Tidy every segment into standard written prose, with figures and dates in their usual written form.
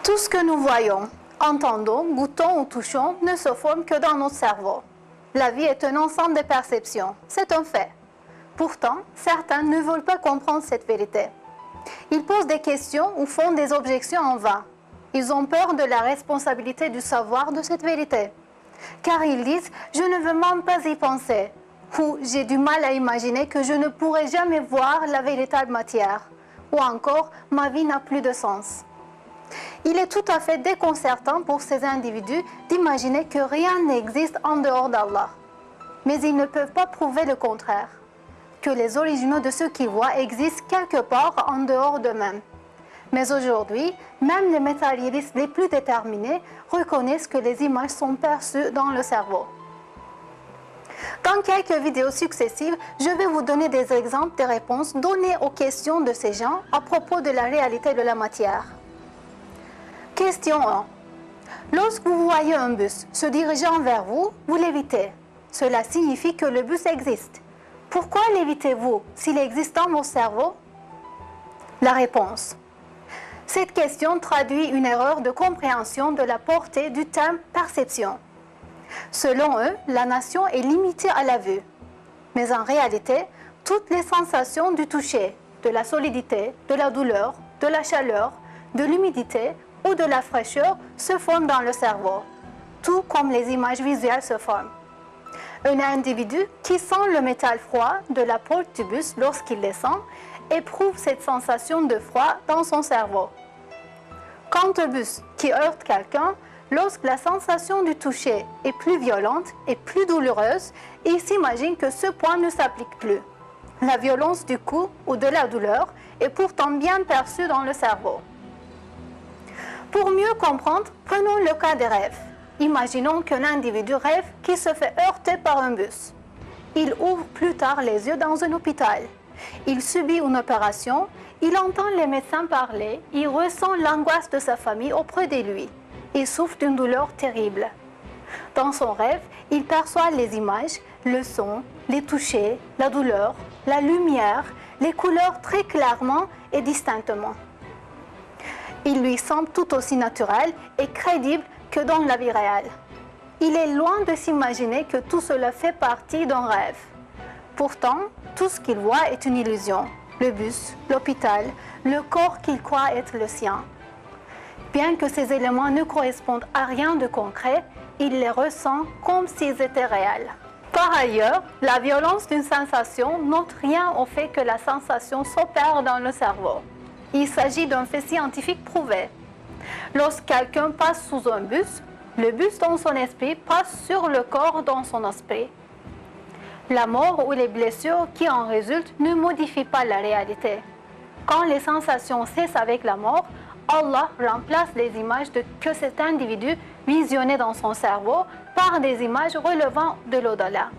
Tout ce que nous voyons, entendons, goûtons ou touchons ne se forme que dans notre cerveau. La vie est un ensemble de perceptions, c'est un fait. Pourtant, certains ne veulent pas comprendre cette vérité. Ils posent des questions ou font des objections en vain. Ils ont peur de la responsabilité du savoir de cette vérité. Car ils disent « je ne veux même pas y penser » ou « j'ai du mal à imaginer que je ne pourrai jamais voir la véritable matière » ou encore « ma vie n'a plus de sens ». Il est tout à fait déconcertant pour ces individus d'imaginer que rien n'existe en dehors d'Allah. Mais ils ne peuvent pas prouver le contraire, que les originaux de ce qu'ils voient existent quelque part en dehors d'eux-mêmes. Mais aujourd'hui, même les matérialistes les plus déterminés reconnaissent que les images sont perçues dans le cerveau. Dans quelques vidéos successives, je vais vous donner des exemples de réponses données aux questions de ces gens à propos de la réalité de la matière. Question 1. Lorsque vous voyez un bus se dirigeant vers vous, vous l'évitez. Cela signifie que le bus existe. Pourquoi l'évitez-vous s'il existe dans vos cerveaux? La réponse. Cette question traduit une erreur de compréhension de la portée du terme perception. Selon eux, la notion est limitée à la vue. Mais en réalité, toutes les sensations du toucher, de la solidité, de la douleur, de la chaleur, de l'humidité ou de la fraîcheur se forment dans le cerveau, tout comme les images visuelles se forment. Un individu qui sent le métal froid de la porte du bus lorsqu'il descend éprouve cette sensation de froid dans son cerveau. Quant au bus qui heurte quelqu'un, lorsque la sensation du toucher est plus violente et plus douloureuse, il s'imagine que ce point ne s'applique plus. La violence du coup ou de la douleur est pourtant bien perçue dans le cerveau. Pour mieux comprendre, prenons le cas des rêves. Imaginons qu'un individu rêve qu'il se fait heurter par un bus. Il ouvre plus tard les yeux dans un hôpital. Il subit une opération, il entend les médecins parler, il ressent l'angoisse de sa famille auprès de lui. Il souffre d'une douleur terrible. Dans son rêve, il perçoit les images, le son, les touchés, la douleur, la lumière, les couleurs très clairement et distinctement. Il lui semble tout aussi naturel et crédible que dans la vie réelle. Il est loin de s'imaginer que tout cela fait partie d'un rêve. Pourtant, tout ce qu'il voit est une illusion. Le bus, l'hôpital, le corps qu'il croit être le sien. Bien que ces éléments ne correspondent à rien de concret, il les ressent comme s'ils étaient réels. Par ailleurs, la violence d'une sensation n'ôte rien au fait que la sensation s'opère dans le cerveau. Il s'agit d'un fait scientifique prouvé. Lorsque quelqu'un passe sous un bus, le bus dans son esprit passe sur le corps dans son esprit. La mort ou les blessures qui en résultent ne modifient pas la réalité. Quand les sensations cessent avec la mort, Allah remplace les images que cet individu visionnait dans son cerveau par des images relevant de l'au-delà.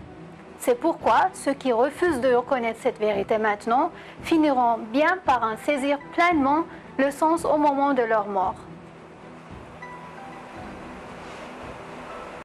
C'est pourquoi ceux qui refusent de reconnaître cette vérité maintenant finiront bien par en saisir pleinement le sens au moment de leur mort.